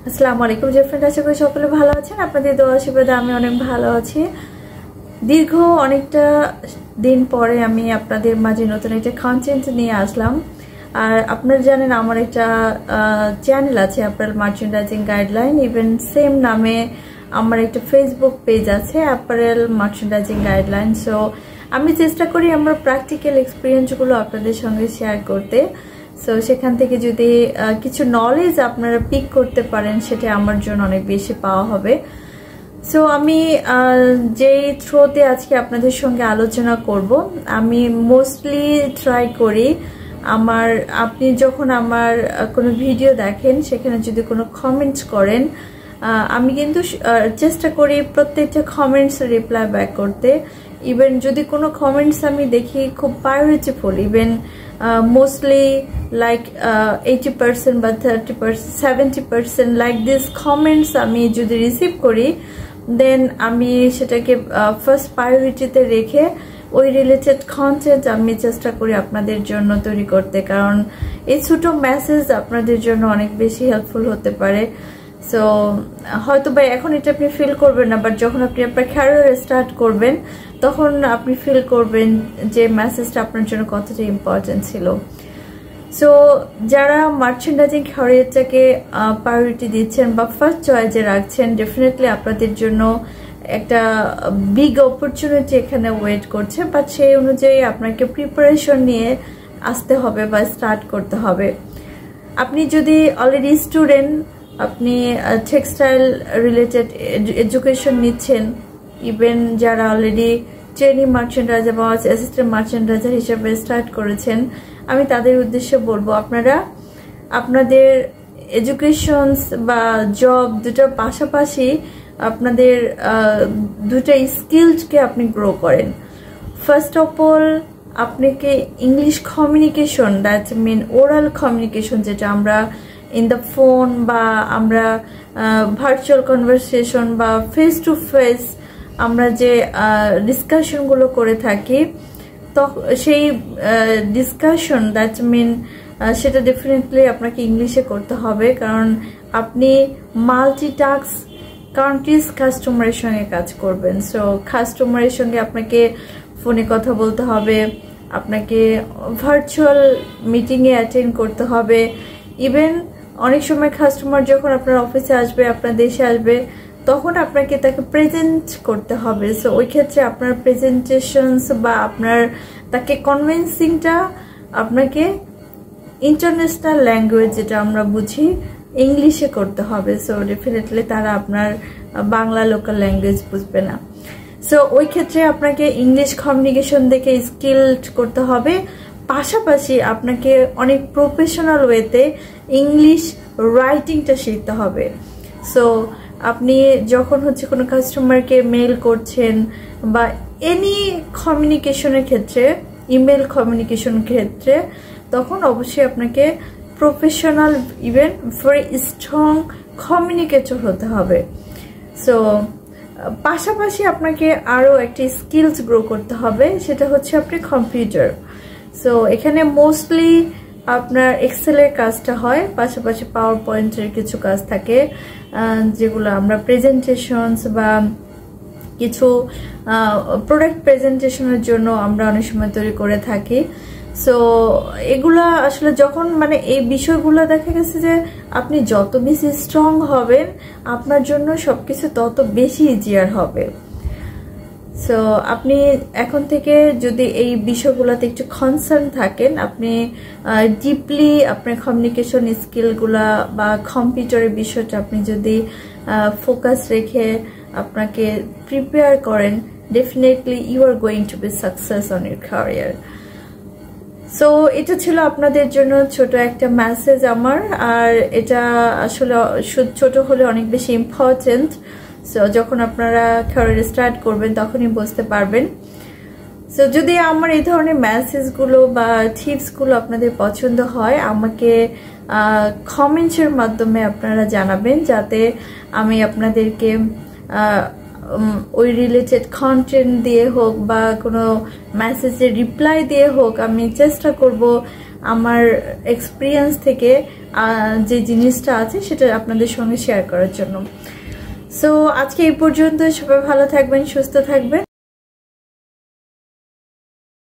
আসসালামু আলাইকুম ফ্রেন্ড, আশা করি সকলে ভালো আছেন। আপনাদের দোয়া আশীর্বাদে আমি অনেক ভালো আছি। দীর্ঘ অনেকটা দিন পরে আমি আপনাদের মাঝে নতুন একটা কন্টেন্ট নিয়ে আসলাম। আর আপনারা জানেন আমার একটা চ্যানেল আছে, apparel merchandising guideline. Even same নামে আমার একটা ফেসবুক পেজ আছে, অ্যাপারেল মার্চেন্ডাইজিং গাইডলাইন। সো আমি চেষ্টা করি আমার প্র্যাকটিক্যাল এক্সপিরিয়েন্সগুলো আপনাদের সঙ্গে শেয়ার করতে। সো সেখান থেকে যদি কিছু নলেজ আপনারা পিক করতে পারেন, সেটা আমার জন্য অনেক বেশি পাওয়া হবে। সো আমি যে থ্রোতে আজকে আপনাদের সঙ্গে আলোচনা করব, আমি মোস্টলি ট্রাই করি আপনি যখন আমার কোনো ভিডিও দেখেন সেখানে যদি কোনো কমেন্টস করেন, আমি কিন্তু চেষ্টা করি প্রত্যেকটা কমেন্টস রিপ্লাই ব্যাক করতে। ইভেন যদি কোনো কমেন্টস আমি দেখি খুব প্রায়োরিটিফুল, ইভেন মোস্টলি লাইক 80% বা 30%, 70% লাইক দিস কমেন্টস আমি যদি রিসিভ করি, দেন আমি সেটাকে ফার্স্ট প্রায়োরিটিতে রেখে ওই রিলেটেড কন্টেন্ট আমি চেষ্টা করি আপনাদের জন্য তৈরি করতে, কারণ এই ছোটো মেসেজ আপনাদের জন্য অনেক বেশি হেল্পফুল হতে পারে। সো হয়তো বা এখন এটা আপনি ফিল করবেন না, বাট যখন আপনি আপনার ক্যারিয়ার স্টার্ট করবেন তখন আপনি ফিল করবেন যে মেসেজটা আপনার জন্য কতটা ইম্পর্টেন্ট ছিল। সো যারা মার্চেন্ডাইজিং ক্যারিয়ারটাকে প্রায়োরিটি দিচ্ছেন বা ফার্স্ট চয়েসে রাখছেন, ডেফিনেটলি আপনাদের জন্য একটা বিগ অপরচুনিটি এখানে ওয়েট করছে, বাট সেই অনুযায়ী আপনাকে প্রিপারেশন নিয়ে আসতে হবে বা স্টার্ট করতে হবে। আপনি যদি অলরেডি স্টুডেন্ট, আপনি টেক্সটাইল রিলেটেড এডুকেশন নিচ্ছেন, ইভেন যারা অলরেডি ট্রেনি মার্চেন্ডাইজার বা অ্যাসিস্ট্যান্ট মার্চেন্ডাইজার হিসেবে স্টার্ট করেছেন, আমি তাদের উদ্দেশ্যে বলবো আপনারা আপনাদের এডুকেশনস বা জব দুটার পাশাপাশি আপনাদের দুটা স্কিলসকে আপনি গ্রো করেন। ফার্স্ট অফ অল আপনাকে English communication, that mean oral communication, যেটা আমরা ইন দ্য ফোন বা আমরা ভার্চুয়াল কনভারসেশন বা ফেস টু ফেস আমরা যে ডিসকাশনগুলো করে থাকি, তো সেই ডিসকাশন দ্যাট মিন সেটা ডেফিনেটলি আপনাকে ইংলিশে করতে হবে, কারণ আপনি মাল্টিটাস্ক কান্ট্রিজ কাস্টমারের সঙ্গে কাজ করবেন। সো কাস্টমারের সঙ্গে আপনাকে ফোনে কথা বলতে হবে, আপনাকে ভার্চুয়াল মিটিংয়ে অ্যাটেন্ড করতে হবে। ইভেন অনেক সময় কাস্টমার যখন আপনার অফিসে আসবে, আপনার দেশে আসবে, তখন আপনাকে তাকে প্রেজেন্ট করতে হবে। সো ওই ক্ষেত্রে আপনার প্রেজেন্টেশনস বা আপনার তাকে কনভিন্সিংটা আপনাকে ইন্টারন্যাশনাল ল্যাঙ্গুয়েজ, যেটা আমরা বুঝি, ইংলিশে করতে হবে। সো ডেফিনেটলি তারা আপনার বাংলা লোকাল ল্যাঙ্গুয়েজ বুঝবে না। সো ওই ক্ষেত্রে আপনাকে ইংলিশ কমিউনিকেশন দেখে স্কিলড করতে হবে, পাশাপাশি আপনাকে অনেক প্রফেশনাল ওয়েতে ইংলিশ রাইটিংটা শিখতে হবে। সো আপনি যখন কোনো কাস্টমারকে মেল করছেন বা এনি কমিউনিকেশনের ক্ষেত্রে, ইমেল কমিউনিকেশনের ক্ষেত্রে, তখন অবশ্যই আপনাকে professional even very strong communicator হতে হবে। সো পাশাপাশি আপনাকে আরও একটি স্কিলস গ্রো করতে হবে, সেটা হচ্ছে আপনি কম্পিউটার। সো এখানে মোস্টলি আপনার এক্সেলের কাজটা হয়, পাশাপাশি পাওয়ার পয়েন্টের কিছু কাজ থাকে, যেগুলো আমরা প্রেজেন্টেশনস বা কিছু প্রোডাক্ট প্রেজেন্টেশনের জন্য আমরা অনেক সময় তৈরি করে থাকি। সো এগুলা আসলে যখন এই বিষয়গুলো দেখা গেছে যে আপনি যত বেশি স্ট্রং হবেন, আপনার জন্য সবকিছু তত বেশি ইজিয়ার হবে। সো আপনি এখন থেকে যদি এই বিষয়গুলোতে একটু কনসার্ন থাকেন, আপনি ডিপলি আপনার কমিউনিকেশন স্কিলগুলা বা কম্পিউটারের বিষয়টা আপনি যদি ফোকাস রেখে আপনাকে প্রিপেয়ার করেন, definitely you are going to be success on your career. So এটা ছিল আপনাদের জন্য ছোট একটা মেসেজ আমার, আর এটা আসলে ছোট হলে অনেক বেশি ইম্পর্টেন্ট। সো যখন আপনারা ক্যারিয়ার স্টার্ট করবেন তখনই বুঝতে পারবেন। সো যদি আমার এই ধরনের মেসেজগুলো বা টিপসগুলো আপনাদের পছন্দ হয়, আমাকে কমেন্টসের মাধ্যমে আপনারা জানাবেন, যাতে আমি আপনাদেরকে ওই রিলেটেড কন্টেন্ট দিয়ে হোক বা কোনো মেসেজের রিপ্লাই দিয়ে হোক, আমি চেষ্টা করব আমার এক্সপিরিয়েন্স থেকে যে জিনিসটা আছে সেটা আপনাদের সঙ্গে শেয়ার করার জন্য। সো আজকে এই পর্যন্ত, সবাই ভালো থাকবেন, সুস্থ থাকবেন।